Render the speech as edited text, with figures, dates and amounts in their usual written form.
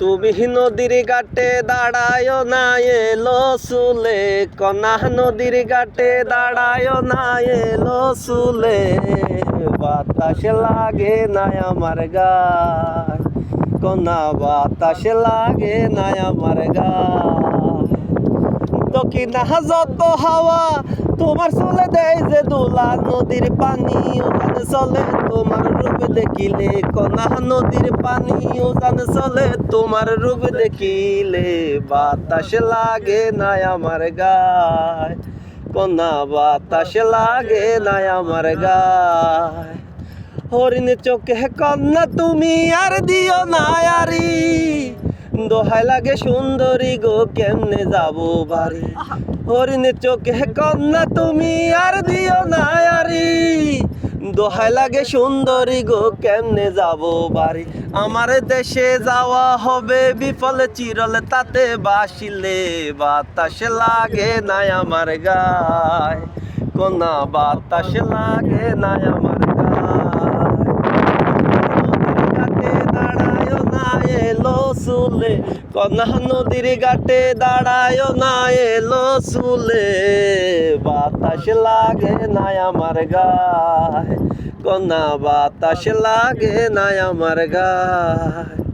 তুমি নদীর ঘাটে দাঁড়ায় না এলো চুলে, কনা নদীর ঘাটে দাঁড়ায় না এলো চুলে, বাতাস লাগে না আমার গায়, কনা বাতাস লাগে না আমার গায়। দক্ষিণা যত হাওয়া তোমার চলে দেয় যে দোলা, নদীর পানি উজান চলে তোমার রূপ দেখিলে, কনা নদীর পানি উজান চলে তোমার রূপ দেখিলে, বাতাস লাগে না আমার গায়, কনা বাতাস লাগে না আমার গায়। হরিণ চোখে কন্যা তুমি আর দিও না আরি, দোহাই লাগে সুন্দরী গো কেমনে যাবো বাড়ি। হরিণ চোখে কন্যা তুমি আর দিও না আরি, দোহাই লাগে সুন্দরী গো কেমনে যাবো বাড়ি। আমার দেশে যাওয়া হবে বিফল চিরল তাতে বাসিলে, বাতাস লাগে না আমার গায়, কোনা বাতাস লাগে না আমার চুলে, কনা নদীর ঘাটে দাঁড়ায় না এলো চুলে, বাতাস লাগে না আমার গায়, কনা বাতাস লাগে না আমার গায়।